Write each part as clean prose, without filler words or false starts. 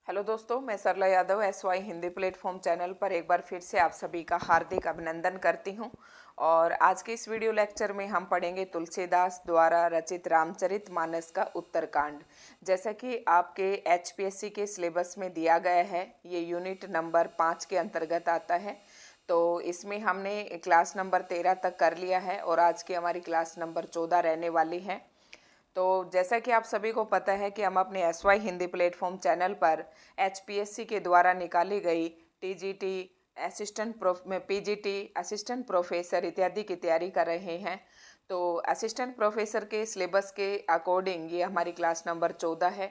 Hello दोस्तों, मैं Sarla Yadav SY Hindi platform channel पर एक बार फिर से आप सभी का हार्दिक अभिनंदन करती हूं। और आज के इस वीडियो लेक्चर में हम पढ़ेंगे तुलसीदास द्वारा रचित रामचरितमानस का उत्तरकांड। जैसा कि आपके HPSC के सिलेबस में दिया गया है, ये यूनिट नंबर 5 के अंतर्गत आता है। तो इसमें हमने क्लास नंबर 13 तक कर लिया है और आज की हमारी क्लास नंबर 14 रहने वाली है। तो जैसा कि आप सभी को पता है कि हम अपने SY हिंदी प्लेटफॉर्म चैनल पर HPSC के द्वारा निकाली गई TGT PGT असिस्टेंट प्रोफेसर इत्यादि की तैयारी कर रहे हैं। तो असिस्टेंट प्रोफेसर के सिलेबस के अकॉर्डिंग ये हमारी क्लास नंबर 14 है।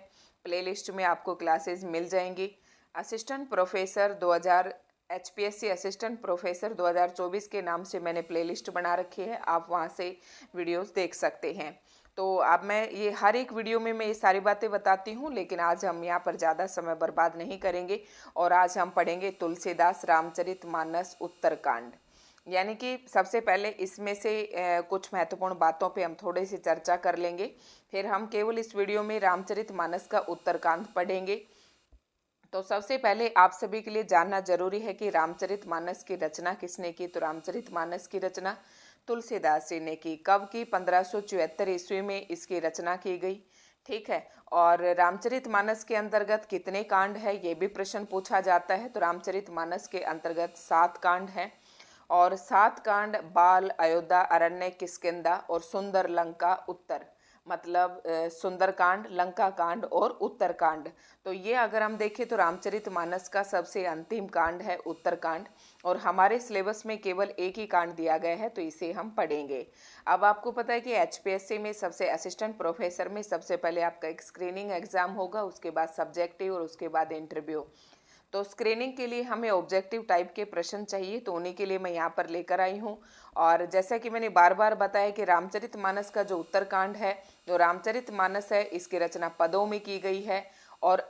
प्लेलिस्ट में आपको क्लासेस मिल जाएंगी। Assistant professor 2000 HPSC assistant professor 2024 के नाम से मैंने प्लेलिस्ट बना रखी है, आप वहाँ से वीडियोस देख सकते हैं। तो अब मैं ये हर एक वीडियो में मैं ये सारी बातें बताती हूँ, लेकिन आज हम यहाँ पर ज़्यादा समय बर्बाद नहीं करेंगे और आज हम पढ़ेंगे तुलसीदास रामचरितमानस उत्तरकांड। यानी कि सबसे पहले इसमें से कुछ महत्वपूर्ण बातों पे हम थोड़ी सी चर्चा कर लेंगे, फिर हम केवल इस वीडियो में रामचरितमानस का उत्तरकांड पढ़ेंगे। तो सबसे पहले आप सभी के लिए जानना जरूरी है कि रामचरितमानस की रचना किसने की। तो रामचरितमानस की रचना तुलसीदास जी ने की। कब की? 1574 ईस्वी में इसकी रचना की गई। ठीक है। और रामचरितमानस के अंतर्गत कितने कांड है, ये भी प्रश्न पूछा जाता है। तो रामचरितमानस के अंतर्गत 7 कांड हैं और 7 कांड बाल, अयोध्या, अरण्य, किष्किंधा और सुंदर लंका उत्तर, मतलब सुंदरकांड, लंका कांड और उत्तरकांड। तो ये अगर हम देखें तो रामचरितमानस का सबसे अंतिम कांड है उत्तरकांड, और हमारे सिलेबस में केवल एक ही कांड दिया गया है, तो इसे हम पढ़ेंगे। अब आपको पता है कि HPSC में सबसे असिस्टेंट प्रोफेसर में सबसे पहले आपका एक स्क्रीनिंग एग्जाम होगा, उसके बाद सब्जेक्टिव और उसके बाद इंटरव्यू। तो स्क्रीनिंग के लिए हमें ऑब्जेक्टिव टाइप के प्रश्न चाहिए, तो उन्हीं के लिए मैं यहाँ पर लेकर आई हूँ। और जैसा कि मैंने बार बार बताया कि रामचरितमानस का जो उत्तरकांड है, जो रामचरितमानस है, इसकी रचना पदों में की गई है। और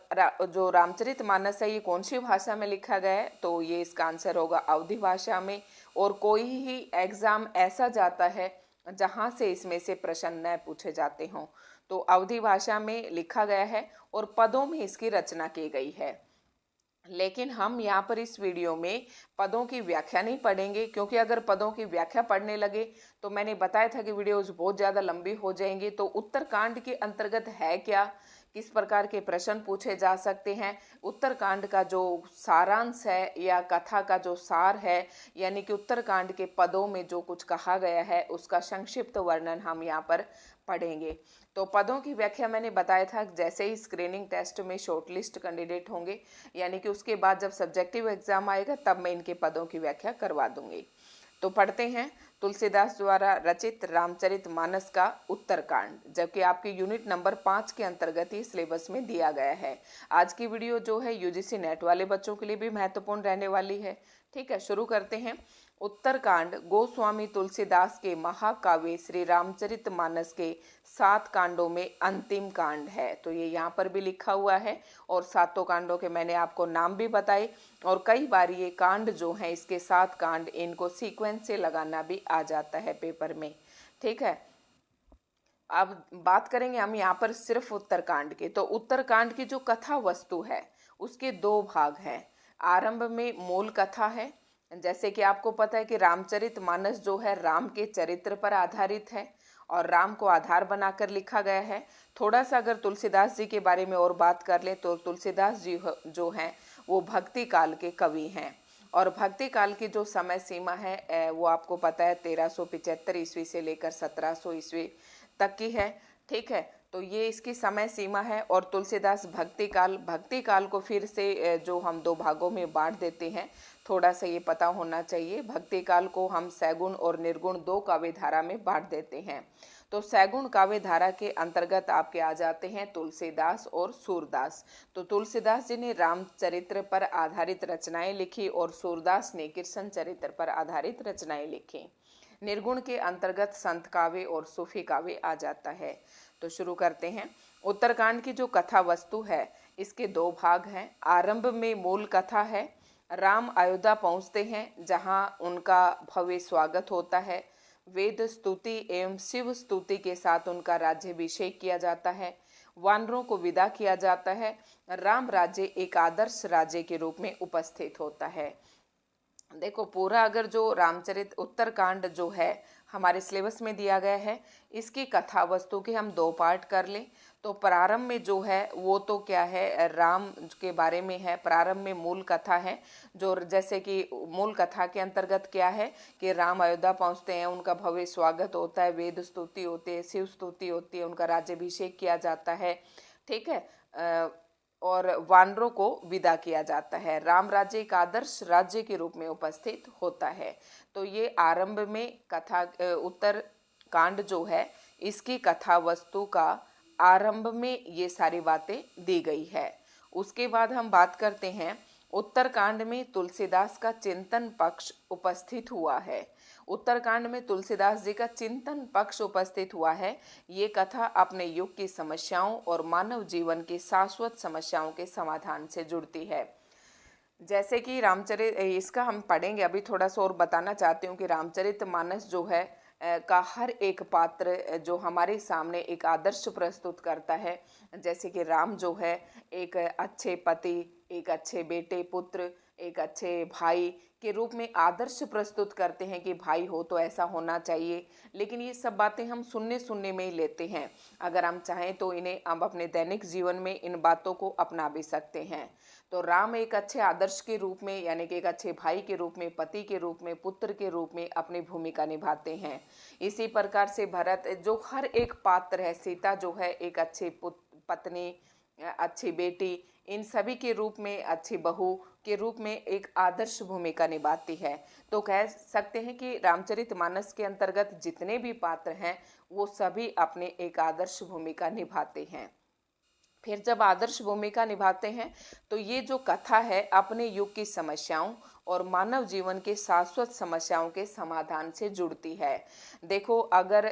जो रामचरितमानस है ये कौन सी भाषा में लिखा गया है, तो ये इसका आंसर होगा अवधी भाषा में। और कोई ही एग्जाम ऐसा जाता है जहाँ से इसमें से प्रश्न न पूछे जाते हों, तो अवधी भाषा में लिखा गया है और पदों में इसकी रचना की गई है। लेकिन हम यहाँ पर इस वीडियो में पदों की व्याख्या नहीं पढ़ेंगे, क्योंकि अगर पदों की व्याख्या पढ़ने लगे तो मैंने बताया था कि वीडियोज बहुत ज़्यादा लंबी हो जाएंगी। तो उत्तरकांड के अंतर्गत है क्या, किस प्रकार के प्रश्न पूछे जा सकते हैं, उत्तरकांड का जो सारांश है या कथा का जो सार है, यानी कि उत्तरकांड के पदों में जो कुछ कहा गया है उसका संक्षिप्त वर्णन हम यहाँ पर पढ़ेंगे। तो पदों की व्याख्या मैंने बताया था, जैसे ही स्क्रीनिंग टेस्ट में शॉर्टलिस्ट कैंडिडेट होंगे, यानी कि उसके बाद जब सब्जेक्टिव एग्जाम आएगा तब मैं इनके पदों की व्याख्या करवा दूंगी। तो पढ़ते हैं तुलसीदास द्वारा रचित रामचरितमानस का उत्तरकांड, जबकि आपके यूनिट नंबर 5 के अंतर्गत ही सिलेबस में दिया गया है। आज की वीडियो जो है UGC नेट वाले बच्चों के लिए भी महत्वपूर्ण रहने वाली है। ठीक है, शुरू करते हैं। उत्तरकांड गोस्वामी तुलसीदास के महाकाव्य श्री रामचरितमानस के 7 कांडों में अंतिम कांड है। तो ये यहाँ पर भी लिखा हुआ है और 7 कांडों के मैंने आपको नाम भी बताए। और कई बार ये कांड जो हैं, इसके 7 कांड, इनको सीक्वेंस से लगाना भी आ जाता है पेपर में। ठीक है। अब बात करेंगे हम यहाँ पर सिर्फ उत्तरकांड की। तो उत्तरकांड की जो कथा वस्तु है उसके 2 भाग हैं। आरंभ में मूल कथा है, जैसे कि आपको पता है कि रामचरितमानस जो है राम के चरित्र पर आधारित है और राम को आधार बनाकर लिखा गया है। थोड़ा सा अगर तुलसीदास जी के बारे में और बात कर ले तो तुलसीदास जी जो हैं वो भक्ति काल के कवि हैं। और भक्ति काल की जो समय सीमा है वो आपको पता है 1375 ईस्वी से लेकर 1700 ईस्वी तक की है। ठीक है। तो ये इसकी समय सीमा है। और तुलसीदास भक्ति काल को फिर से जो हम 2 भागों में बांट देते हैं, थोड़ा सा ये पता होना चाहिए। भक्ति काल को हम सैगुण और निर्गुण 2 काव्य धारा में बांट देते हैं। तो सैगुण काव्य धारा के अंतर्गत आपके आ जाते हैं तुलसीदास और सूरदास। तो तुलसीदास जी ने रामचरित्र पर आधारित रचनाएं लिखी और सूरदास ने कृष्ण चरित्र पर आधारित रचनाएं लिखी। निर्गुण के अंतर्गत संत काव्य और सूफी काव्य आ जाता है। तो शुरू करते हैं। उत्तरकांड की जो कथा वस्तु है इसके 2 भाग हैं। आरंभ में मूल कथा है। राम अयोध्या पहुंचते हैं जहां उनका भव्य स्वागत होता है। वेद स्तुति एवं शिव स्तुति के साथ उनका राज्याभिषेक किया जाता है। वानरों को विदा किया जाता है। राम राज्य एक आदर्श राज्य के रूप में उपस्थित होता है। देखो पूरा अगर जो रामचरित उत्तरकांड जो है हमारे सिलेबस में दिया गया है, इसकी कथा वस्तु के हम दो पार्ट कर लें। तो प्रारंभ में जो है वो तो क्या है, राम के बारे में है। प्रारंभ में मूल कथा है, जो जैसे कि मूल कथा के अंतर्गत क्या है कि राम अयोध्या पहुंचते हैं, उनका भव्य स्वागत होता है, वेद स्तुति होती है, शिव स्तुति होती है, उनका राज्याभिषेक किया जाता है, ठीक है, और वानरों को विदा किया जाता है। राम राज्य एक आदर्श राज्य के रूप में उपस्थित होता है। तो ये आरंभ में कथा उत्तर कांड जो है इसकी कथा वस्तु का आरंभ में ये सारी बातें दी गई है। उसके बाद हम बात करते हैं उत्तरकांड में तुलसीदास का चिंतन पक्ष उपस्थित हुआ है। उत्तरकांड में तुलसीदास जी का चिंतन पक्ष उपस्थित हुआ है। ये कथा अपने युग की समस्याओं और मानव जीवन की शाश्वत समस्याओं के समाधान से जुड़ती है। जैसे कि रामचरित, इसका हम पढ़ेंगे, अभी थोड़ा सा और बताना चाहती हूँ कि रामचरितमानस जो है का हर एक पात्र जो हमारे सामने एक आदर्श प्रस्तुत करता है। जैसे कि राम जो है एक अच्छे पति, एक अच्छे बेटे पुत्र, एक अच्छे भाई के रूप में आदर्श प्रस्तुत करते हैं कि भाई हो तो ऐसा होना चाहिए। लेकिन ये सब बातें हम सुनने सुनने में ही लेते हैं। अगर हम चाहें तो इन्हें हम अपने दैनिक जीवन में इन बातों को अपना भी सकते हैं। तो राम एक अच्छे आदर्श के रूप में, यानी कि एक अच्छे भाई के रूप में, पति के रूप में, पुत्र के रूप में अपनी भूमिका निभाते हैं। इसी प्रकार से भरत जो हर एक पात्र है, सीता जो है एक अच्छी पत्नी, अच्छी बेटी, इन सभी के रूप में, अच्छी बहू के रूप में एक आदर्श भूमिका निभाती है। तो कह सकते हैं कि रामचरितमानस के अंतर्गत जितने भी पात्र हैं वो सभी अपने एक आदर्श भूमिका निभाते हैं। फिर जब आदर्श भूमिका निभाते हैं तो ये जो कथा है अपने युग की समस्याओं और मानव जीवन के शाश्वत समस्याओं के समाधान से जुड़ती है। देखो अगर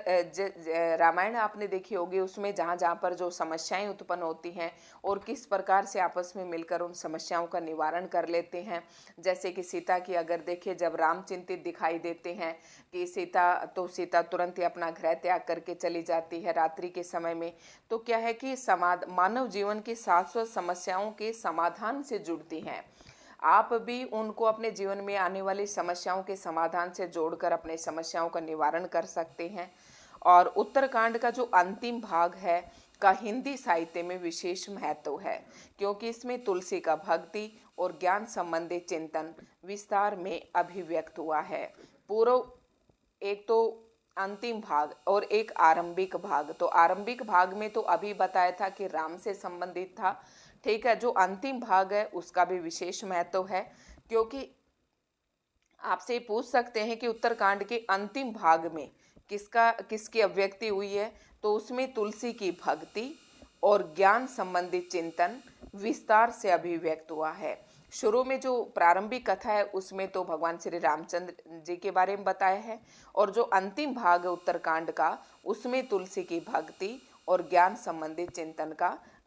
रामायण आपने देखी होगी, उसमें जहाँ जहाँ पर जो समस्याएं उत्पन्न होती हैं और किस प्रकार से आपस में मिलकर उन समस्याओं का निवारण कर लेते हैं। जैसे कि सीता की अगर देखें, जब राम चिंतित दिखाई देते हैं कि सीता तुरंत ही अपना गृह त्याग करके चली जाती है रात्रि के समय में। तो क्या है कि मानव जीवन की शाश्वत समस्याओं के समाधान से जुड़ती हैं। आप भी उनको अपने जीवन में आने वाली समस्याओं के समाधान से जोड़कर अपने समस्याओं का निवारण कर सकते हैं। और उत्तरकांड का जो अंतिम भाग है का हिंदी साहित्य में विशेष महत्व है, क्योंकि इसमें तुलसी का भक्ति और ज्ञान संबंधी चिंतन विस्तार में अभिव्यक्त हुआ है। पूर्व एक तो अंतिम भाग और एक आरंभिक भाग। तो आरंभिक भाग में तो अभी बताया था कि राम से संबंधित था, ठीक है। जो अंतिम भाग है उसका भी विशेष महत्व है, क्योंकि आपसे पूछ सकते हैं कि उत्तरकांड के अंतिम भाग में किसकी अभिव्यक्ति हुई है। तो उसमें तुलसी की भक्ति और ज्ञान संबंधित चिंतन विस्तार से अभिव्यक्त हुआ है। शुरू में जो प्रारंभिक कथा है उसमें तो भगवान श्री रामचंद्र जी के बारे में बताया है, और जो अंतिम भाग है उत्तरकांड का उसमें तुलसी की भक्ति और ज्ञान संबंधित चिंतन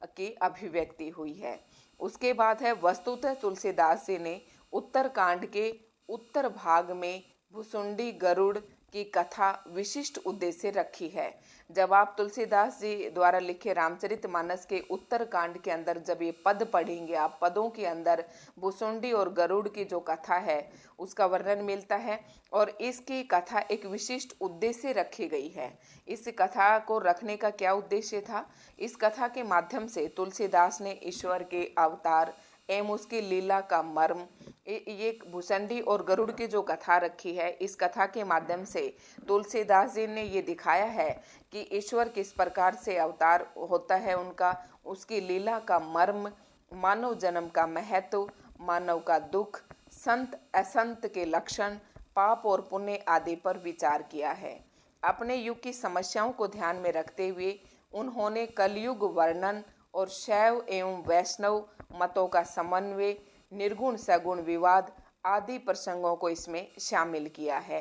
की अभिव्यक्ति हुई है। उसके बाद है वस्तुतः तुलसीदास जी ने उत्तरकांड के उत्तर भाग में भुसुंडी गरुड़ की कथा विशिष्ट उद्देश्य रखी है। जब आप तुलसीदास जी द्वारा लिखे रामचरितमानस के उत्तरकांड के अंदर जब ये पद पढ़ेंगे, आप पदों के अंदर भुसुंडी और गरुड़ की जो कथा है उसका वर्णन मिलता है, और इसकी कथा एक विशिष्ट उद्देश्य रखी गई है। इस कथा को रखने का क्या उद्देश्य था? इस कथा के माध्यम से तुलसीदास ने ईश्वर के अवतार एवं उसकी लीला का मर्म, ये भुसंडी और गरुड़ की जो कथा रखी है, इस कथा के माध्यम से तुलसीदास जी ने ये दिखाया है कि ईश्वर किस प्रकार से अवतार होता है उनका, उसकी लीला का मर्म, मानव जन्म का महत्व, मानव का दुख, संत असंत के लक्षण, पाप और पुण्य आदि पर विचार किया है। अपने युग की समस्याओं को ध्यान में रखते हुए उन्होंने कलयुग वर्णन और शैव एवं वैष्णव मतों का समन्वय, निर्गुण सगुण विवाद आदि प्रसंगों को इसमें शामिल किया है।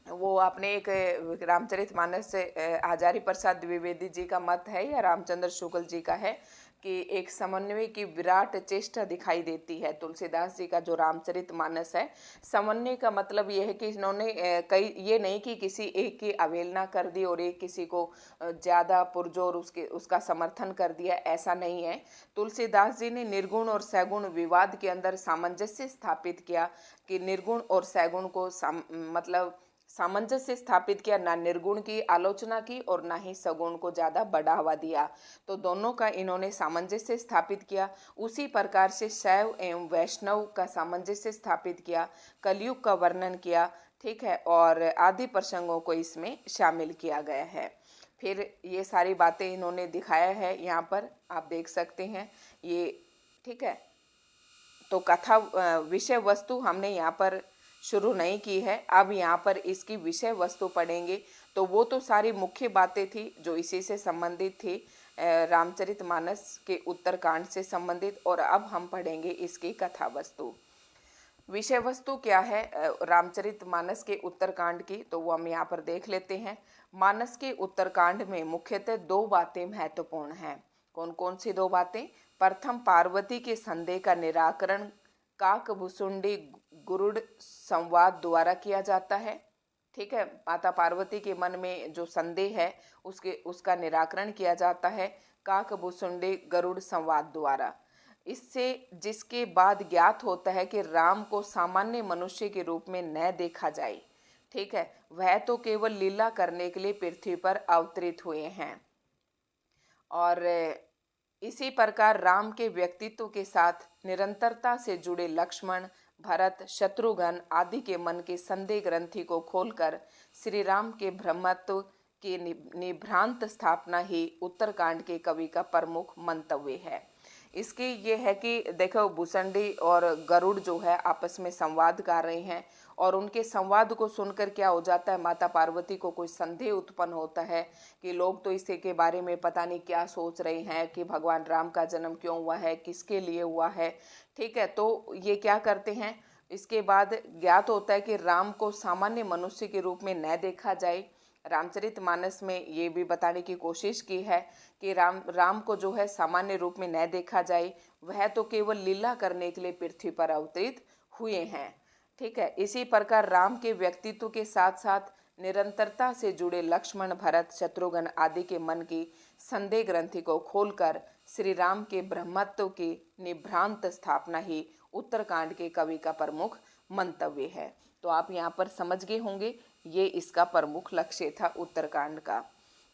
वो आपने एक रामचरितमानस से आचार्य प्रसाद द्विवेदी जी का मत है या रामचंद्र शुक्ल जी का है कि एक समन्वय की विराट चेष्टा दिखाई देती है। तुलसीदास जी का जो रामचरितमानस है, समन्वय का मतलब यह है कि इन्होंने कई, ये नहीं कि किसी एक की अवहेलना कर दी और एक किसी को ज़्यादा पुरजोर उसका समर्थन कर दिया, ऐसा नहीं है। तुलसीदास जी ने निर्गुण और सगुण विवाद के अंदर सामंजस्य स्थापित किया कि निर्गुण और सगुण को मतलब सामंजस्य स्थापित किया, ना निर्गुण की आलोचना की और ना ही सगुण को ज़्यादा बढ़ावा दिया। तो दोनों का इन्होंने सामंजस्य स्थापित किया। उसी प्रकार से शैव एवं वैष्णव का सामंजस्य स्थापित किया, कलयुग का वर्णन किया, ठीक है, और आदि प्रसंगों को इसमें शामिल किया गया है। फिर ये सारी बातें इन्होंने दिखाया है, यहाँ पर आप देख सकते हैं ये, ठीक है। तो कथा विषय वस्तु हमने यहाँ पर शुरू नहीं की है, अब यहाँ पर इसकी विषय वस्तु पढ़ेंगे। तो वो तो सारी मुख्य बातें थी जो इसी से संबंधित थी, रामचरितमानस के उत्तरकांड से संबंधित, और अब हम पढ़ेंगे इसकी कथा वस्तु। विषय वस्तु क्या है रामचरितमानस के उत्तरकांड की, तो वो हम यहाँ पर देख लेते हैं। मानस के उत्तरकांड में मुख्यतः दो बातें महत्वपूर्ण हैं। कौन कौन सी दो बातें? प्रथम, पार्वती के संदेह का निराकरण काकभुसुंडी गुरुड़ संवाद द्वारा किया जाता है, ठीक है। माता पार्वती के मन में जो संदेह है उसका निराकरण किया जाता है काकभुसुंडी गरुड़ संवाद द्वारा। इससे जिसके बाद ज्ञात होता है कि राम को सामान्य मनुष्य के रूप में न देखा जाए, ठीक है, वह तो केवल लीला करने के लिए पृथ्वी पर अवतरित हुए हैं। और इसी प्रकार राम के व्यक्तित्व के साथ निरंतरता से जुड़े लक्ष्मण, भरत, शत्रुघ्न आदि के मन के संदेह ग्रंथि को खोलकर श्री राम के ब्रह्मत्व की निभ्रांत स्थापना ही उत्तरकांड के कवि का प्रमुख मंतव्य है। इसकी ये है कि देखो, भुसंडी और गरुड़ जो है आपस में संवाद कर रहे हैं, और उनके संवाद को सुनकर क्या हो जाता है, माता पार्वती को कोई संदेह उत्पन्न होता है कि लोग तो इसी के बारे में पता नहीं क्या सोच रहे हैं कि भगवान राम का जन्म क्यों हुआ है, किसके लिए हुआ है, ठीक है। तो ये क्या करते हैं, इसके बाद ज्ञात होता है कि राम को सामान्य मनुष्य के रूप में न देखा जाए। रामचरितमानस में ये भी बताने की कोशिश की है कि राम को जो है सामान्य रूप में न देखा जाए, वह तो केवल लीला करने के लिए पृथ्वी पर अवतरित हुए हैं, ठीक है। इसी प्रकार राम के व्यक्तित्व के साथ साथ निरंतरता से जुड़े लक्ष्मण, भरत, शत्रुघ्न आदि के मन की संदेह ग्रंथि को खोलकर श्री राम के ब्रह्मत्व की निभ्रांत स्थापना ही उत्तरकांड के कवि का प्रमुख मंतव्य है। तो आप यहाँ पर समझ गए होंगे, ये इसका प्रमुख लक्ष्य था उत्तरकांड का।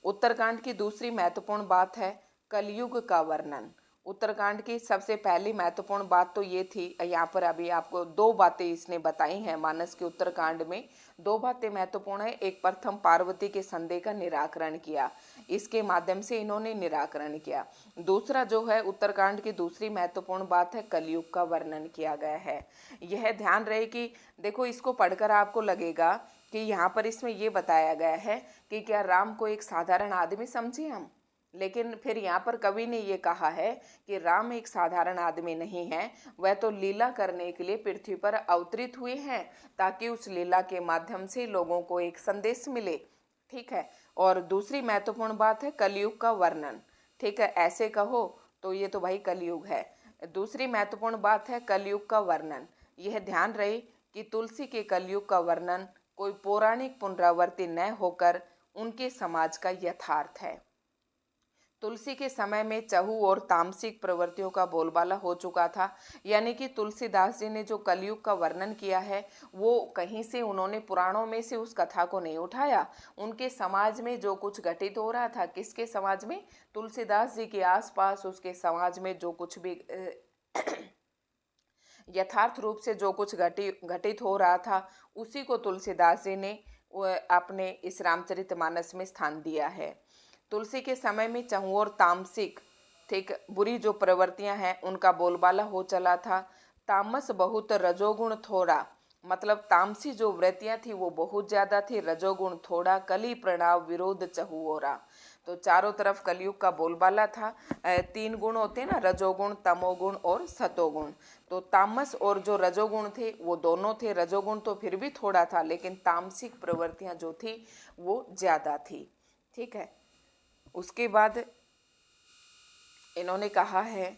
उत्तरकांड की दूसरी महत्वपूर्ण बात है कलयुग का वर्णन। उत्तरकांड की सबसे पहली महत्वपूर्ण बात तो ये थी, यहाँ पर अभी आपको दो बातें इसने बताई हैं। मानस के उत्तरकांड में दो बातें महत्वपूर्ण है। एक, प्रथम पार्वती के संदेह का निराकरण किया, इसके माध्यम से इन्होंने निराकरण किया। दूसरा जो है उत्तरकांड की दूसरी महत्वपूर्ण बात है कलयुग का वर्णन किया गया है। यह ध्यान रहे कि देखो, इसको पढ़कर आपको लगेगा कि यहाँ पर इसमें ये बताया गया है कि क्या राम को एक साधारण आदमी समझे हम, लेकिन फिर यहाँ पर कवि ने ये कहा है कि राम एक साधारण आदमी नहीं है, वह तो लीला करने के लिए पृथ्वी पर अवतरित हुए हैं ताकि उस लीला के माध्यम से लोगों को एक संदेश मिले, ठीक है। और दूसरी महत्वपूर्ण बात है कलयुग का वर्णन, ठीक है। ऐसे कहो तो ये तो भाई कलयुग है। दूसरी महत्वपूर्ण बात है कलयुग का वर्णन। यह ध्यान रहे कि तुलसी के कलयुग का वर्णन कोई पौराणिक पुनरावृत्ति न होकर उनके समाज का यथार्थ है। तुलसी के समय में चहु और तामसिक प्रवृत्तियों का बोलबाला हो चुका था, यानी कि तुलसीदास जी ने जो कलयुग का वर्णन किया है वो कहीं से उन्होंने पुराणों में से उस कथा को नहीं उठाया। उनके समाज में जो कुछ घटित हो रहा था, किसके समाज में? तुलसीदास जी के आसपास उसके समाज में जो कुछ भी यथार्थ रूप से जो कुछ घटित हो रहा था, उसी को तुलसीदास जी ने अपने इस रामचरितमानस में स्थान दिया है। तुलसी के समय में चहु और तामसिक, ठीक, बुरी जो प्रवृत्तियां हैं उनका बोलबाला हो चला था। तामस बहुत, रजोगुण थोड़ा, मतलब तामसी जो वृत्तियां थी वो बहुत ज्यादा थी, रजोगुण थोड़ा, कली प्रणाव विरोध चहुओरा। तो चारों तरफ कलयुग का बोलबाला था। तीन गुण होते हैं ना, रजोगुण, तमोगुण और सतोगुण। तो तामस और जो रजोगुण थे वो दोनों थे। रजोगुण तो फिर भी थोड़ा था, लेकिन तामसिक प्रवृत्तियां जो थी वो ज्यादा थी, ठीक है। उसके बाद इन्होंने कहा है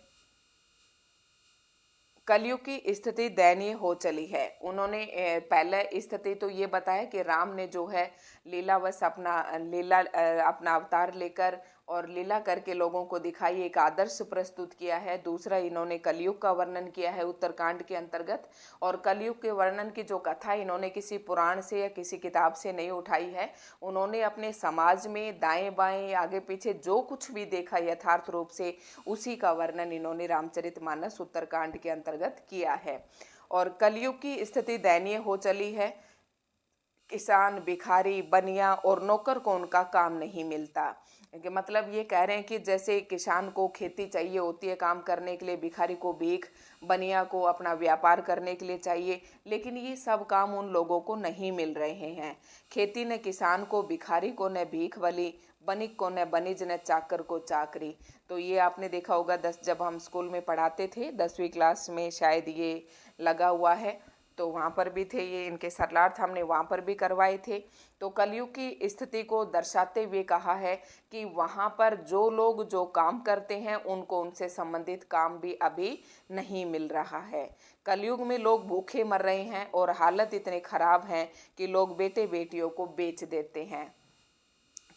कलयुग की स्थिति दयनीय हो चली है। उन्होंने पहले स्थिति तो ये बताया कि राम ने जो है लीलावश अपना अवतार लेकर और लीला करके लोगों को दिखाई, एक आदर्श प्रस्तुत किया है। दूसरा, इन्होंने कलयुग का वर्णन किया है उत्तरकांड के अंतर्गत। और कलयुग के वर्णन की जो कथा इन्होंने किसी पुराण से या किसी किताब से नहीं उठाई है, उन्होंने अपने समाज में दाएं बाएं आगे पीछे जो कुछ भी देखा यथार्थ रूप से, उसी का वर्णन इन्होंने रामचरितमानस उत्तरकांड के अंतर्गत किया है। और कलयुग की स्थिति दयनीय हो चली है। किसान, भिखारी, बनिया और नौकर को उनका काम नहीं मिलता। कि मतलब ये कह रहे हैं कि जैसे किसान को खेती चाहिए होती है काम करने के लिए, भिखारी को भीख, बनिया को अपना व्यापार करने के लिए चाहिए, लेकिन ये सब काम उन लोगों को नहीं मिल रहे हैं। खेती न किसान को, भिखारी को न भीख बली, बनिक को न बनिज, न चाकर को चाकरी। तो ये आपने देखा होगा जब हम स्कूल में पढ़ाते थे 10वीं क्लास में शायद ये लगा हुआ है, तो वहाँ पर भी थे ये, इनके सरलार्थ हमने वहाँ पर भी करवाए थे। तो कलयुग की स्थिति को दर्शाते हुए कहा है कि वहाँ पर जो लोग जो काम करते हैं उनको उनसे संबंधित काम भी अभी नहीं मिल रहा है। कलयुग में लोग भूखे मर रहे हैं और हालत इतने खराब हैं कि लोग बेटे बेटियों को बेच देते हैं।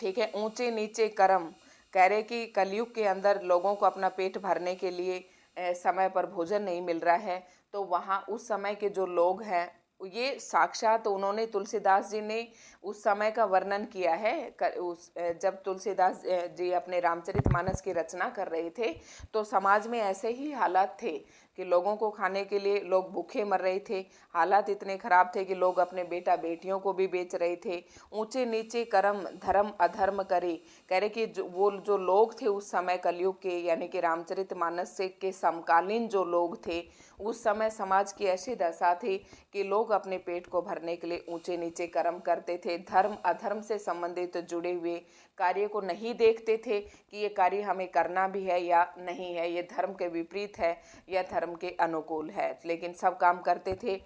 ठीक है, ऊंचे नीचे कर्म, कह रहे कि कलयुग के अंदर लोगों को अपना पेट भरने के लिए समय पर भोजन नहीं मिल रहा है। तो वहाँ उस समय के जो लोग हैं, ये साक्षात उन्होंने, तुलसीदास जी ने उस समय का वर्णन किया है। जब तुलसीदास जी अपने रामचरितमानस की रचना कर रहे थे तो समाज में ऐसे ही हालात थे कि लोगों को खाने के लिए लोग भूखे मर रहे थे। हालात इतने खराब थे कि लोग अपने बेटा बेटियों को भी बेच रहे थे। ऊंचे नीचे कर्म, धर्म अधर्म करे, कह रहे कि वो जो लोग थे उस समय कलयुग के, यानी कि रामचरितमानस से के समकालीन जो लोग थे, उस समय समाज की ऐसी दशा थी कि लोग अपने पेट को भरने के लिए ऊंचे नीचे कर्म करते थे। धर्म अधर्म से संबंधित जुड़े हुए कार्य को नहीं देखते थे कि ये कार्य हमें करना भी है या नहीं है, ये धर्म के विपरीत है या धर्म के अनुकूल है, लेकिन सब काम करते थे।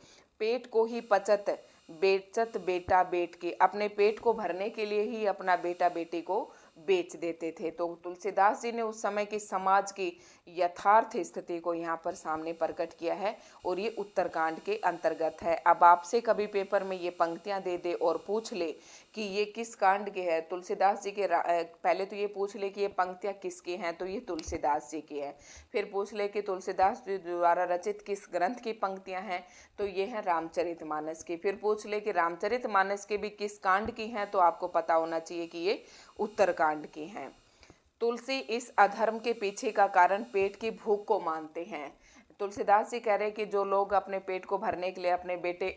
पेट को ही पचत बेचत बेटा बेट के, अपने पेट को भरने के लिए ही अपना बेटा बेटी को बेच देते थे। तो तुलसीदास जी ने उस समय की समाज की यथार्थ स्थिति को यहाँ पर सामने प्रकट किया है और ये उत्तरकांड के अंतर्गत है। अब आपसे कभी पेपर में ये पंक्तियां दे दे और पूछ ले कि ये किस कांड के है, तुलसीदास जी के, पहले तो ये पूछ ले कि ये पंक्तियां किसकी हैं, तो ये तुलसीदास जी की है। फिर पूछ ले कि तुलसीदास जी द्वारा रचित किस ग्रंथ की पंक्तियां हैं, तो ये है रामचरितमानस की। फिर पूछ ले कि रामचरितमानस के भी किस कांड की हैं, तो आपको पता होना चाहिए कि ये उत्तरकांड की हैं। तुलसी इस अधर्म के पीछे का कारण पेट की भूख को मानते हैं। तुलसीदास जी कह रहे हैं कि जो लोग अपने पेट को भरने के लिए अपने बेटे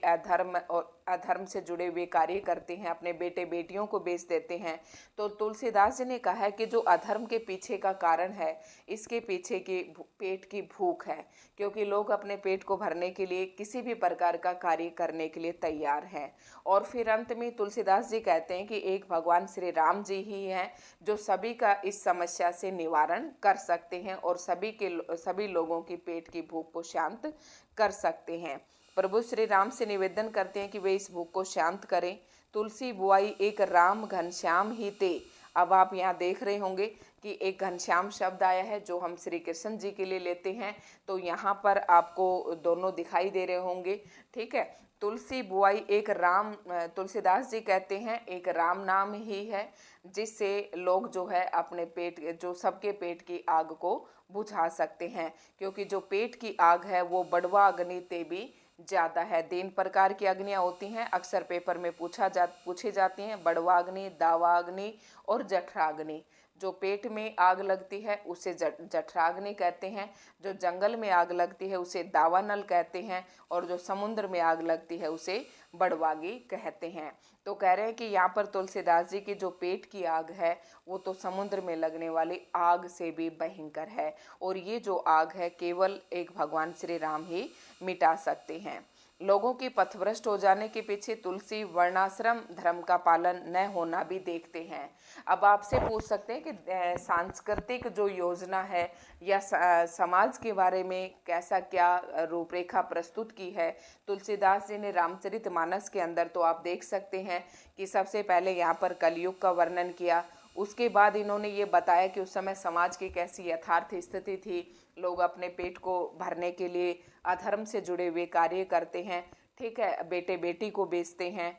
अधर्म से जुड़े हुए कार्य करते हैं, अपने बेटे बेटियों को बेच देते हैं, तो तुलसीदास जी ने कहा है कि जो अधर्म के पीछे का कारण है, इसके पीछे की पेट की भूख है, क्योंकि लोग अपने पेट को भरने के लिए किसी भी प्रकार का कार्य करने के लिए तैयार हैं। और फिर अंत में तुलसीदास जी कहते हैं कि एक भगवान श्री राम जी ही हैं जो सभी का इस समस्या से निवारण कर सकते हैं और सभी लोगों की पेट की भूख को शांत कर सकते हैं। प्रभु श्री राम से निवेदन करते हैं कि वे इस भूख को शांत करें। तुलसी बुआई एक राम घनश्याम ही ते। अब आप यहाँ देख रहे होंगे कि एक घनश्याम शब्द आया है जो हम श्री कृष्ण जी के लिए लेते हैं, तो यहाँ पर आपको दोनों दिखाई दे रहे होंगे। ठीक है, तुलसी बुआई एक राम, तुलसीदास जी कहते हैं एक राम नाम ही है जिससे लोग जो है अपने पेट, जो सबके पेट की आग को बुझा सकते हैं, क्योंकि जो पेट की आग है वो बड़वा अग्नि ते भी ज़्यादा है। 3 प्रकार की अग्नियाँ होती हैं, अक्सर पेपर में पूछी जाती हैं, बड़वा अग्नि, दावा अग्नि और जठराग्नि। जो पेट में आग लगती है उसे जठराग्नि कहते हैं, जो जंगल में आग लगती है उसे दावानल कहते हैं, और जो समुद्र में आग लगती है उसे बड़वागी कहते हैं। तो कह रहे हैं कि यहाँ पर तुलसीदास जी की जो पेट की आग है वो तो समुद्र में लगने वाली आग से भी भयंकर है, और ये जो आग है केवल एक भगवान श्री राम ही मिटा सकते हैं। लोगों की पथभ्रष्ट हो जाने के पीछे तुलसी वर्णाश्रम धर्म का पालन न होना भी देखते हैं। अब आपसे पूछ सकते हैं कि सांस्कृतिक जो योजना है या समाज के बारे में कैसा क्या रूपरेखा प्रस्तुत की है तुलसीदास जी ने रामचरितमानस के अंदर, तो आप देख सकते हैं कि सबसे पहले यहाँ पर कलयुग का वर्णन किया, उसके बाद इन्होंने ये बताया कि उस समय समाज की कैसी यथार्थ स्थिति थी। लोग अपने पेट को भरने के लिए अधर्म से जुड़े हुए कार्य करते हैं, ठीक है, बेटे बेटी को बेचते हैं।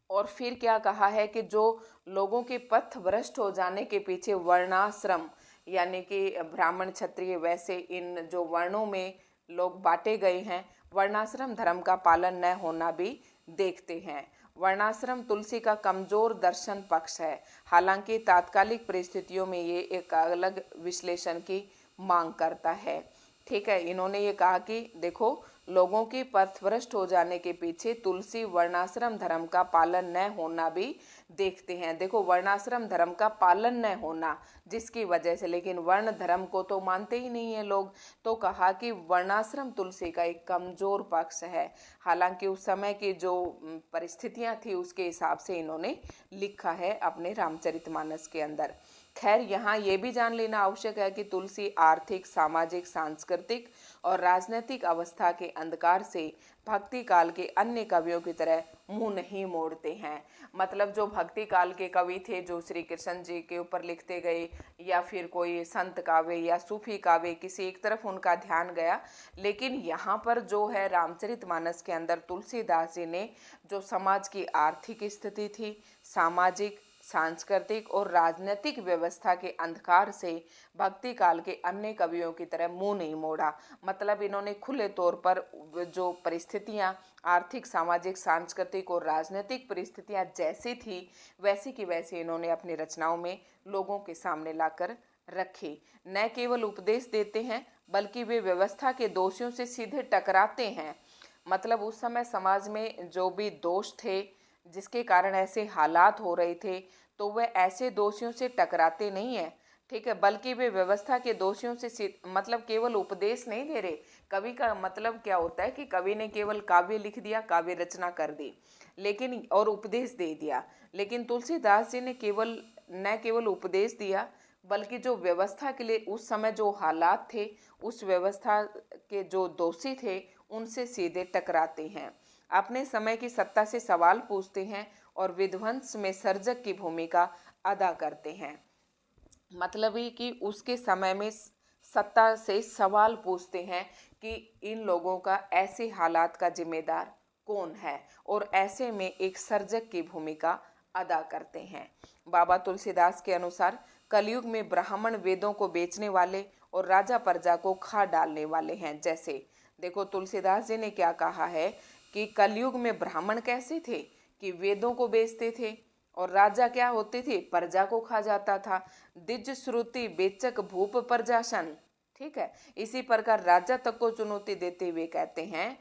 और फिर क्या कहा है कि जो लोगों के पथ भ्रष्ट हो जाने के पीछे वर्णाश्रम, यानी कि ब्राह्मण क्षत्रिय वैसे इन जो वर्णों में लोग बांटे गए हैं, वर्णाश्रम धर्म का पालन न होना भी देखते हैं। वर्णाश्रम तुलसी का कमजोर दर्शन पक्ष है, हालांकि तात्कालिक परिस्थितियों में ये एक अलग विश्लेषण की मांग करता है। ठीक है, इन्होंने ये कहा कि देखो, लोगों के पथभ्रष्ट हो जाने के पीछे तुलसी वर्णाश्रम धर्म का पालन न होना भी देखते हैं। देखो, वर्णाश्रम धर्म का पालन न होना जिसकी वजह से, लेकिन वर्ण धर्म को तो मानते ही नहीं है लोग, तो कहा कि वर्णाश्रम तुलसी का एक कमजोर पक्ष है। हालांकि उस समय की जो परिस्थितियां थी उसके हिसाब से इन्होंने लिखा है अपने रामचरितमानस के अंदर। खैर, यहाँ ये भी जान लेना आवश्यक है कि तुलसी आर्थिक, सामाजिक, सांस्कृतिक और राजनीतिक अवस्था के अंधकार से भक्ति काल के अन्य कवियों की तरह मुंह नहीं मोड़ते हैं। मतलब जो भक्ति काल के कवि थे, जो श्री कृष्ण जी के ऊपर लिखते गए, या फिर कोई संत काव्य या सूफी काव्य, किसी एक तरफ उनका ध्यान गया, लेकिन यहाँ पर जो है रामचरितमानस के अंदर तुलसीदास जी ने जो समाज की आर्थिक स्थिति थी, सामाजिक, सांस्कृतिक और राजनीतिक व्यवस्था के अंधकार से भक्ति काल के अन्य कवियों की तरह मुंह नहीं मोड़ा। मतलब इन्होंने खुले तौर पर जो परिस्थितियां, आर्थिक, सामाजिक, सांस्कृतिक और राजनीतिक परिस्थितियां जैसी थी वैसी की वैसी इन्होंने अपनी रचनाओं में लोगों के सामने लाकर रखी। न केवल उपदेश देते हैं बल्कि वे व्यवस्था के दोषियों से सीधे टकराते हैं। मतलब उस समय समाज में जो भी दोष थे जिसके कारण ऐसे हालात हो रहे थे, तो वह ऐसे दोषियों से टकराते नहीं है, ठीक है, बल्कि वे व्यवस्था के दोषियों से मतलब केवल उपदेश नहीं दे रहे। कवि का मतलब क्या होता है कि कवि ने केवल काव्य लिख दिया, काव्य रचना कर दी, लेकिन और उपदेश दे दिया, लेकिन तुलसीदास जी ने न केवल उपदेश दिया बल्कि जो व्यवस्था के लिए उस समय जो हालात थे, उस व्यवस्था के जो दोषी थे उनसे सीधे टकराते हैं। अपने समय की सत्ता से सवाल पूछते हैं और विध्वंस में सर्जक की भूमिका अदा करते हैं। मतलब ये कि उसके समय में सत्ता से सवाल पूछते हैं कि इन लोगों का ऐसे हालात का जिम्मेदार कौन है, और ऐसे में एक सर्जक की भूमिका अदा करते हैं। बाबा तुलसीदास के अनुसार कलयुग में ब्राह्मण वेदों को बेचने वाले और राजा प्रजा को खा डालने वाले हैं। जैसे देखो, तुलसीदास जी ने क्या कहा है कि कलयुग में ब्राह्मण कैसे थे कि वेदों को बेचते थे, और राजा क्या होते थे, प्रजा को खा जाता था। द्विज श्रुति बेचक भूप प्रजासन, ठीक है। इसी प्रकार राजा तक को चुनौती देते हुए कहते हैं,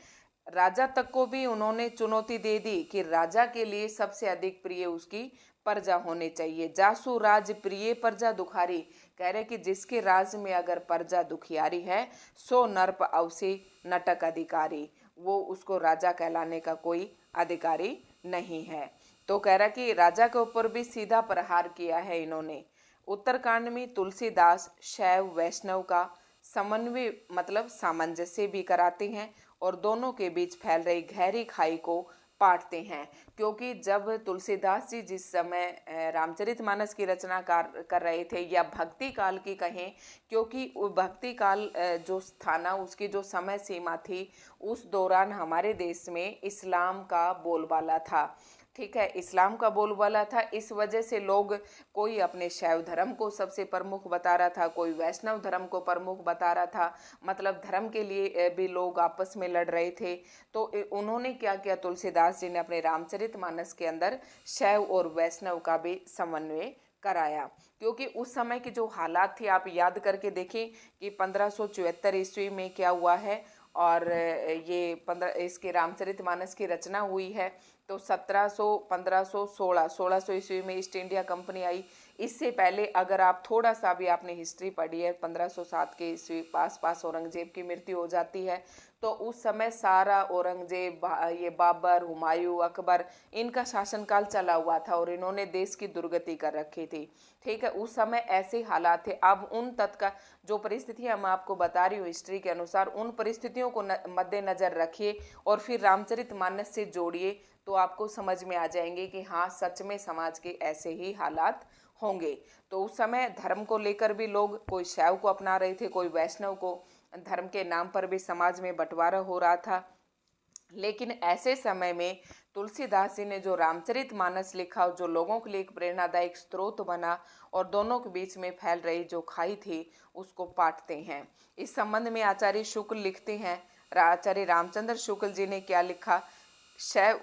राजा तक को भी उन्होंने चुनौती दे दी कि राजा के लिए सबसे अधिक प्रिय उसकी प्रजा होनी चाहिए। जासु राज प्रिय प्रजा दुखारी, कह रहे कि जिसके राज में अगर प्रजा दुखियारी है, सो नर्प अवसी नटक अधिकारी, वो उसको राजा कहलाने का कोई अधिकारी नहीं है। तो कह रहा कि राजा के ऊपर भी सीधा प्रहार किया है इन्होंने। उत्तरकांड में तुलसीदास शैव वैष्णव का समन्वय मतलब सामंजस्य भी कराते हैं और दोनों के बीच फैल रही गहरी खाई को पाटते हैं। क्योंकि जब तुलसीदास जी जिस समय रामचरितमानस की रचना कर रहे थे, या भक्ति काल की कहें, क्योंकि वो भक्ति काल जो था उसकी जो समय सीमा थी, उस दौरान हमारे देश में इस्लाम का बोलबाला था, ठीक है, इस्लाम का बोलबाला था। इस वजह से लोग, कोई अपने शैव धर्म को सबसे प्रमुख बता रहा था, कोई वैष्णव धर्म को प्रमुख बता रहा था, मतलब धर्म के लिए भी लोग आपस में लड़ रहे थे। तो उन्होंने क्या किया, तुलसीदास जी ने अपने रामचरितमानस के अंदर शैव और वैष्णव का भी समन्वय कराया। क्योंकि उस समय की जो हालात थी, आप याद करके देखें कि 1574 ईस्वी में क्या हुआ है, और ये इसके रामचरितमानस की रचना हुई है तो 1700, 1516, 1600 ईस्वी में ईस्ट इंडिया कंपनी आई। इससे पहले अगर आप थोड़ा सा भी आपने हिस्ट्री पढ़ी है, 1507 के ईस्वी पास औरंगजेब की मृत्यु हो जाती है। तो उस समय सारा औरंगजेब, ये बाबर, हुमायूं, अकबर, इनका शासनकाल चला हुआ था और इन्होंने देश की दुर्गति कर रखी थी, ठीक है। उस समय ऐसे हालात थे। अब उन तत्काल जो परिस्थितियां मैं आपको बता रही हूँ हिस्ट्री के अनुसार, उन परिस्थितियों को मद्देनजर रखिए और फिर रामचरितमानस से जोड़िए, तो आपको समझ में आ जाएंगे कि हाँ, सच में समाज के ऐसे ही हालात होंगे। तो उस समय धर्म को लेकर भी लोग कोई शैव को अपना रहे थे, कोई वैष्णव को, धर्म के नाम पर भी समाज में बंटवारा हो रहा था। लेकिन ऐसे समय में तुलसीदास जी ने जो रामचरितमानस लिखा, जो लोगों के लिए एक प्रेरणादायक स्रोत बना और दोनों के बीच में फैल रही जो खाई थी उसको पाटते हैं। इस संबंध में आचार्य शुक्ल लिखते हैं, आचार्य रामचंद्र शुक्ल जी ने क्या लिखा, शैव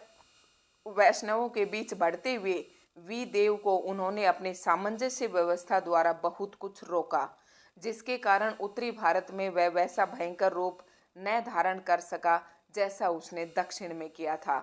वैष्णवों के बीच बढ़ते हुए वीदेव को उन्होंने अपने सामंजस्य व्यवस्था द्वारा बहुत कुछ रोका, जिसके कारण उत्तरी भारत में वह वैसा भयंकर रूप न धारण कर सका जैसा उसने दक्षिण में किया था।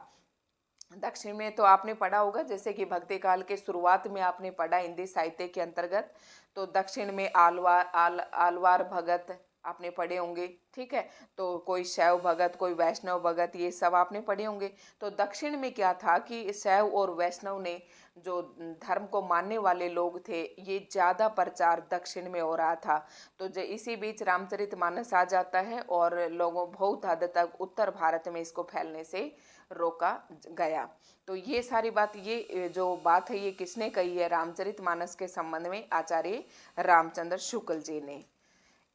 दक्षिण में तो आपने पढ़ा होगा, जैसे कि भक्ति काल के शुरुआत में आपने पढ़ा हिंदी साहित्य के अंतर्गत, तो दक्षिण में आलवार भगत आपने पढ़े होंगे, ठीक है। तो कोई शैव भगत, कोई वैष्णव भगत, ये सब आपने पढ़े होंगे। तो दक्षिण में क्या था कि शैव और वैष्णव ने जो धर्म को मानने वाले लोग थे, ये ज़्यादा प्रचार दक्षिण में हो रहा था। तो जो इसी बीच रामचरितमानस आ जाता है और लोगों बहुत हद तक उत्तर भारत में इसको फैलने से रोका गया। तो ये सारी बात, ये जो बात है ये किसने कही है रामचरितमानस के संबंध में, आचार्य रामचंद्र शुक्ल जी ने।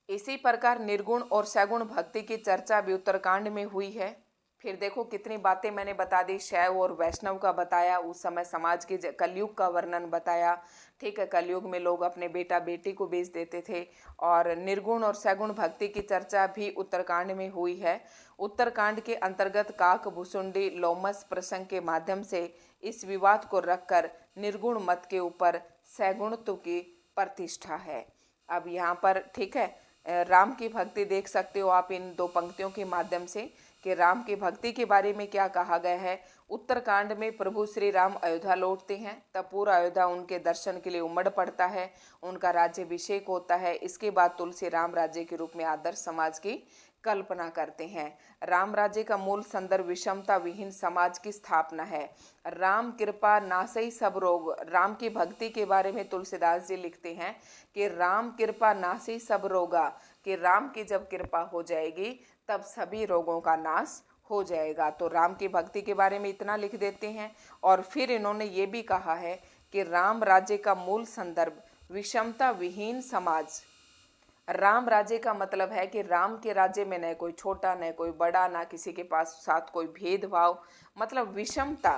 इसी प्रकार निर्गुण और सगुण भक्ति की चर्चा भी उत्तरकांड में हुई है। फिर देखो कितनी बातें मैंने बता दी, शैव और वैष्णव का बताया, उस समय समाज के कलयुग का वर्णन बताया, ठीक है। कलयुग में लोग अपने बेटा बेटी को बेच देते थे। और निर्गुण और सगुण भक्ति की चर्चा भी उत्तरकांड में हुई है। उत्तरकांड के अंतर्गत काक भुसुंडी लोमस प्रसंग के माध्यम से इस विवाद को रखकर निर्गुण मत के ऊपर सगुणत्व की प्रतिष्ठा है। अब यहाँ पर, ठीक है, राम की भक्ति देख सकते हो आप इन दो पंक्तियों के माध्यम से कि राम की भक्ति के बारे में क्या कहा गया है। उत्तरकांड में प्रभु श्री राम अयोध्या लौटते हैं, तब पूरा अयोध्या उनके दर्शन के लिए उमड़ पड़ता है, उनका राज्याभिषेक होता है। इसके बाद तुलसी राम राज्य के रूप में आदर्श समाज की कल्पना करते हैं। राम राज्य का मूल संदर्भ विषमता विहीन समाज की स्थापना है। राम कृपा नासई सब रोग, राम की भक्ति के बारे में तुलसीदास जी लिखते हैं कि राम कृपा नासई सब रोगा, कि राम की जब कृपा हो जाएगी तब सभी रोगों का नाश हो जाएगा। तो राम की भक्ति के बारे में इतना लिख देते हैं। और फिर इन्होंने ये भी कहा है कि राम राज्य का मूल संदर्भ विषमता विहीन समाज। राम राज्य का मतलब है कि राम के राज्य में न कोई छोटा, न कोई बड़ा, ना किसी के पास साथ कोई भेदभाव, मतलब विषमता,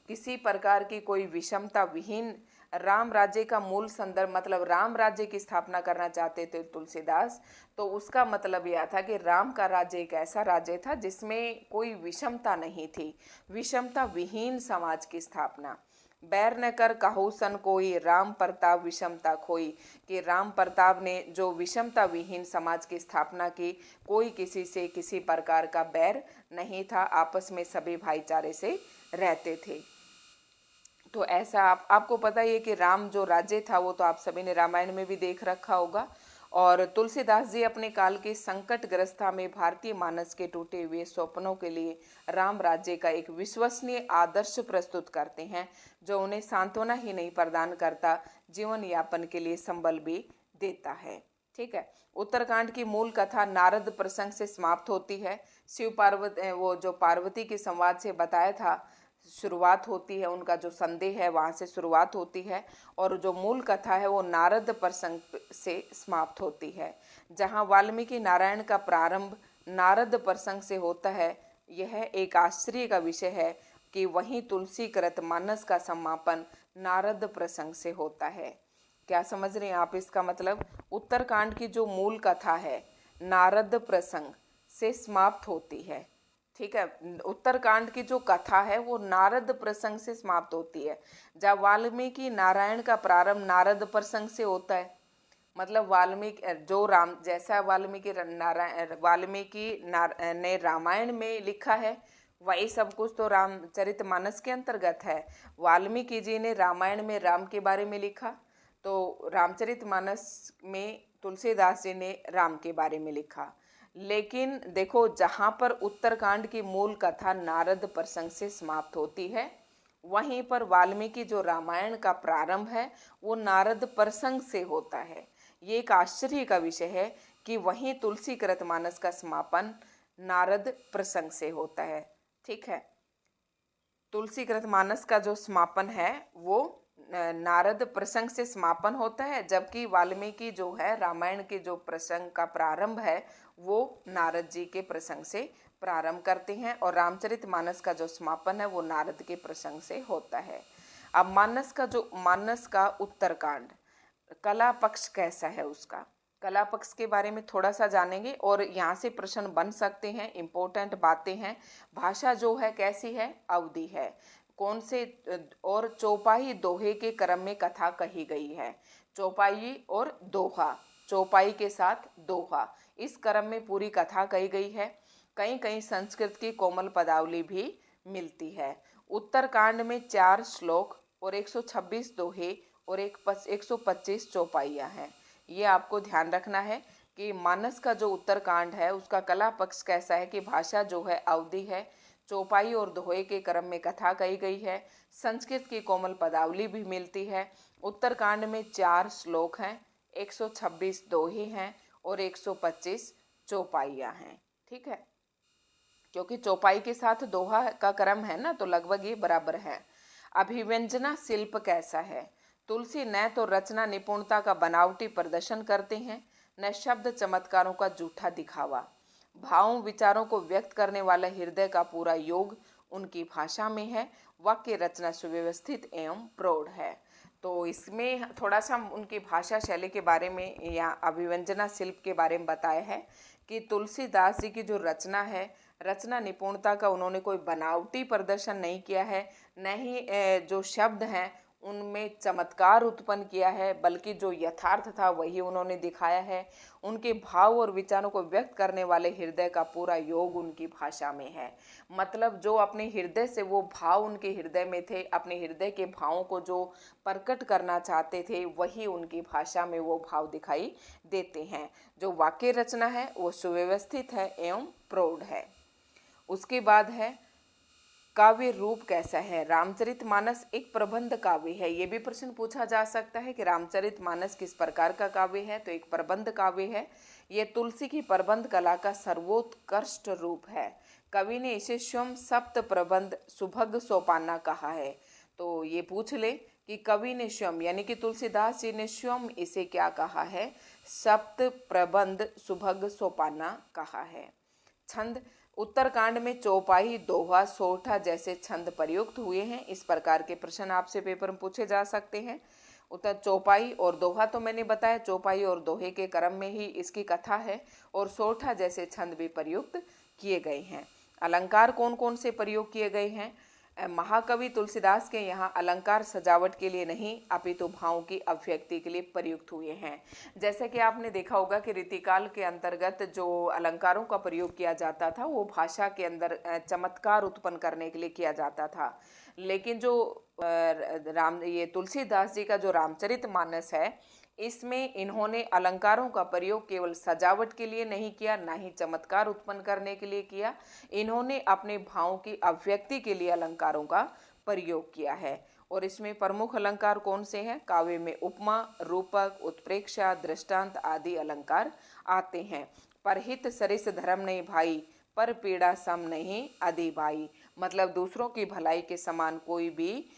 किसी प्रकार की कोई विषमता विहीन राम राज्य का मूल संदर्भ, मतलब राम राज्य की स्थापना करना चाहते थे तुलसीदास। तो उसका मतलब यह था कि राम का राज्य एक ऐसा राज्य था जिसमें कोई विषमता नहीं थी, विषमता विहीन समाज की स्थापना। बैर न कर कहु सन कोई, राम प्रताप विषमता खोई, कि राम प्रताप ने जो विषमता विहीन समाज की स्थापना की, कोई किसी से किसी प्रकार का बैर नहीं था, आपस में सभी भाईचारे से रहते थे। तो ऐसा आपको पता ही है कि राम जो राज्य था वो तो आप सभी ने रामायण में भी देख रखा होगा। और तुलसीदास जी अपने काल की संकटग्रस्ता में भारतीय मानस के टूटे हुए स्वप्नों के लिए राम राज्य का एक विश्वसनीय आदर्श प्रस्तुत करते हैं, जो उन्हें सांत्वना ही नहीं प्रदान करता, जीवन यापन के लिए संबल भी देता है। ठीक है। उत्तरकांड की मूल कथा नारद प्रसंग से समाप्त होती है। शिव पार्वती, वो जो पार्वती के संवाद से बताया था, शुरुआत होती है, उनका जो संदेह है वहाँ से शुरुआत होती है। और जो मूल कथा है वो नारद प्रसंग से समाप्त होती है। जहाँ वाल्मीकि नारायण का प्रारंभ नारद प्रसंग से होता है, यह एक आश्चर्य का विषय है कि वहीं तुलसीकृत मानस का समापन नारद प्रसंग से होता है। क्या समझ रहे हैं आप इसका मतलब? उत्तरकांड की जो मूल कथा है नारद प्रसंग से समाप्त होती है, ठीक है। उत्तरकांड की जो कथा है वो नारद प्रसंग से समाप्त होती है। जब वाल्मीकि नारायण का प्रारंभ नारद प्रसंग से होता है, मतलब वाल्मीकि जो राम, जैसा वाल्मीकि ने रामायण में लिखा है वही सब कुछ तो रामचरितमानस के अंतर्गत है। वाल्मीकि जी ने रामायण में राम के बारे में लिखा, तो रामचरितमानस में तुलसीदास जी ने राम के बारे में लिखा। लेकिन देखो, जहाँ पर उत्तरकांड की मूल कथा नारद प्रसंग से समाप्त होती है, वहीं पर वाल्मीकि जो रामायण का प्रारंभ है वो नारद प्रसंग से होता है। ये एक आश्चर्य का विषय है कि वहीं तुलसीकृत मानस का समापन नारद प्रसंग से होता है। ठीक है। तुलसीकृत मानस का जो समापन है वो नारद प्रसंग से समापन होता है, जबकि वाल्मीकि जो है रामायण के जो प्रसंग का प्रारंभ है वो नारद जी के प्रसंग से प्रारंभ करते हैं, और रामचरितमानस का जो समापन है वो नारद के प्रसंग से होता है। अब मानस का उत्तरकांड, कला पक्ष कैसा है उसका, कला पक्ष के बारे में थोड़ा सा जानेंगे, और यहाँ से प्रश्न बन सकते हैं, इम्पोर्टेंट बातें हैं। भाषा जो है कैसी है, अवधि है, कौन से, और चौपाई दोहे के क्रम में कथा कही गई है। चौपाई और दोहा, चौपाई के साथ दोहा, इस क्रम में पूरी कथा कही गई है। कहीं कहीं संस्कृत की कोमल पदावली भी मिलती है। उत्तरकांड में 4 श्लोक और 126 दोहे और 125 चौपाइयाँ हैं। ये आपको ध्यान रखना है कि मानस का जो उत्तरकांड है उसका कला पक्ष कैसा है कि भाषा जो है अवधि है, चौपाई और दोहे के क्रम में कथा कही गई है, संस्कृत की कोमल पदावली भी मिलती है। उत्तरकांड में 4 श्लोक हैं, 126 दोहे हैं और 125 चौपाइयाँ हैं। ठीक है, क्योंकि चौपाई के साथ दोहा का क्रम है ना, तो लगभग ये बराबर है। अभिव्यंजना शिल्प कैसा है, तुलसी न तो रचना निपुणता का बनावटी प्रदर्शन करते हैं, न शब्द चमत्कारों का जूठा दिखावा। भावों विचारों को व्यक्त करने वाला हृदय का पूरा योग उनकी भाषा में है। वाक्य रचना सुव्यवस्थित एवं प्रौढ़ है। तो इसमें थोड़ा सा उनकी भाषा शैली के बारे में या अभिव्यंजना शिल्प के बारे में बताया है कि तुलसीदास जी की जो रचना है, रचना निपुणता का उन्होंने कोई बनावटी प्रदर्शन नहीं किया है, न ही जो शब्द हैं उनमें चमत्कार उत्पन्न किया है, बल्कि जो यथार्थ था वही उन्होंने दिखाया है। उनके भाव और विचारों को व्यक्त करने वाले हृदय का पूरा योग उनकी भाषा में है। मतलब जो अपने हृदय से वो भाव उनके हृदय में थे, अपने हृदय के भावों को जो प्रकट करना चाहते थे वही उनकी भाषा में वो भाव दिखाई देते हैं। जो वाक्य रचना है वो सुव्यवस्थित है एवं प्रौढ़ है। उसके बाद है काव्य रूप कैसा है। रामचरितमानस एक प्रबंध काव्य है। ये भी प्रश्न पूछा जा सकता है कि रामचरितमानस किस प्रकार का काव्य है, तो एक प्रबंध काव्य है। ये तुलसी की प्रबंध कला का सर्वोत्कृष्ट रूप है। कवि ने इसे स्वयं सप्त प्रबंध सुभग सोपाना कहा है। तो ये पूछ ले कि कवि ने स्वयं यानी कि तुलसीदास जी ने स्वयं इसे क्या कहा है, सप्त प्रबंध सुभग सोपाना कहा है। छंद, उत्तरकांड में चौपाई, दोहा, सोरठा जैसे छंद प्रयुक्त हुए हैं। इस प्रकार के प्रश्न आपसे पेपर में पूछे जा सकते हैं। उत्तर चौपाई और दोहा तो मैंने बताया, चौपाई और दोहे के क्रम में ही इसकी कथा है, और सोरठा जैसे छंद भी प्रयुक्त किए गए हैं। अलंकार कौन कौन से प्रयोग किए गए हैं। महाकवि तुलसीदास के यहाँ अलंकार सजावट के लिए नहीं अपितु भावों की अभिव्यक्ति के लिए प्रयुक्त हुए हैं। जैसे कि आपने देखा होगा कि रीतिकाल के अंतर्गत जो अलंकारों का प्रयोग किया जाता था वो भाषा के अंदर चमत्कार उत्पन्न करने के लिए किया जाता था। लेकिन जो ये तुलसीदास जी का जो रामचरितमानस है, इसमें इन्होंने अलंकारों का प्रयोग केवल सजावट के लिए नहीं किया, ना ही चमत्कार उत्पन्न करने के लिए किया। इन्होंने अपने भावों की अभिव्यक्ति के लिए अलंकारों का प्रयोग किया है। और इसमें प्रमुख अलंकार कौन से हैं। काव्य में उपमा, रूपक, उत्प्रेक्षा, दृष्टांत आदि अलंकार आते हैं। परहित सरिस धर्म नहीं भाई, पर पीड़ा सम नहीं अधि भाई। मतलब दूसरों की भलाई के समान कोई भी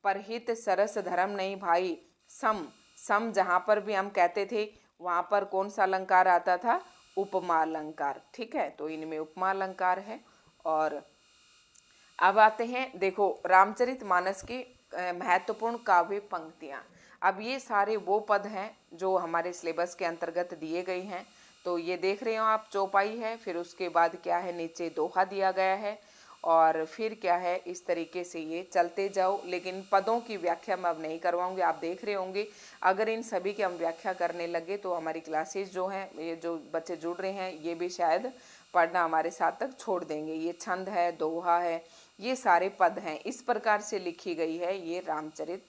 परहित सरस धर्म नहीं भाई। सम, सम जहाँ पर भी हम कहते थे वहाँ पर कौन सा अलंकार आता था, उपमा अलंकार। ठीक है, तो इनमें उपमा अलंकार है। और अब आते हैं, देखो रामचरितमानस की महत्वपूर्ण काव्य पंक्तियाँ। अब ये सारे वो पद हैं जो हमारे सिलेबस के अंतर्गत दिए गए हैं। तो ये देख रहे हो आप, चौपाई है, फिर उसके बाद क्या है, नीचे दोहा दिया गया है, और फिर क्या है, इस तरीके से ये चलते जाओ। लेकिन पदों की व्याख्या मैं अब नहीं करवाऊंगी। आप देख रहे होंगे अगर इन सभी की हम व्याख्या करने लगे तो हमारी क्लासेस जो हैं, ये जो बच्चे जुड़ रहे हैं ये भी शायद पढ़ना हमारे साथ तक छोड़ देंगे। ये छंद है, दोहा है, ये सारे पद हैं। इस प्रकार से लिखी गई है ये रामचरित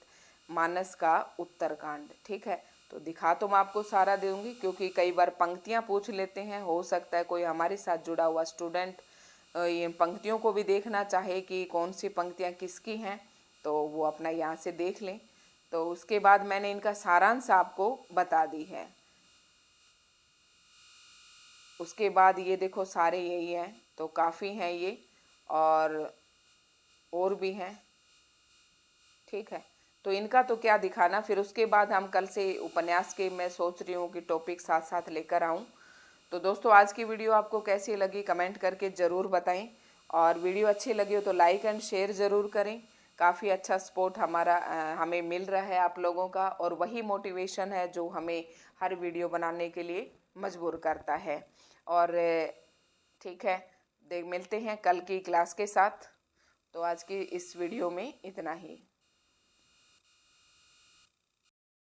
मानस का उत्तरकांड। ठीक है, तो दिखा तो मैं आपको सारा दूंगी, क्योंकि कई बार पंक्तियां पूछ लेते हैं। हो सकता है कोई हमारे साथ जुड़ा हुआ स्टूडेंट ये पंक्तियों को भी देखना चाहे कि कौन सी पंक्तियां किसकी हैं, तो वो अपना यहाँ से देख लें। तो उसके बाद मैंने इनका सारांश आपको बता दी है। उसके बाद ये देखो सारे यही हैं, तो काफ़ी हैं ये, और भी हैं। ठीक है, तो इनका तो क्या दिखाना, फिर उसके बाद हम कल से उपन्यास के मैं सोच रही हूँ कि टॉपिक साथ साथ लेकर आऊँ। तो दोस्तों आज की वीडियो आपको कैसी लगी कमेंट करके ज़रूर बताएं, और वीडियो अच्छी लगी हो तो लाइक एंड शेयर ज़रूर करें। काफ़ी अच्छा सपोर्ट हमारा हमें मिल रहा है आप लोगों का, और वही मोटिवेशन है जो हमें हर वीडियो बनाने के लिए मजबूर करता है। और ठीक है, देख मिलते हैं कल की क्लास के साथ। तो आज की इस वीडियो में इतना ही।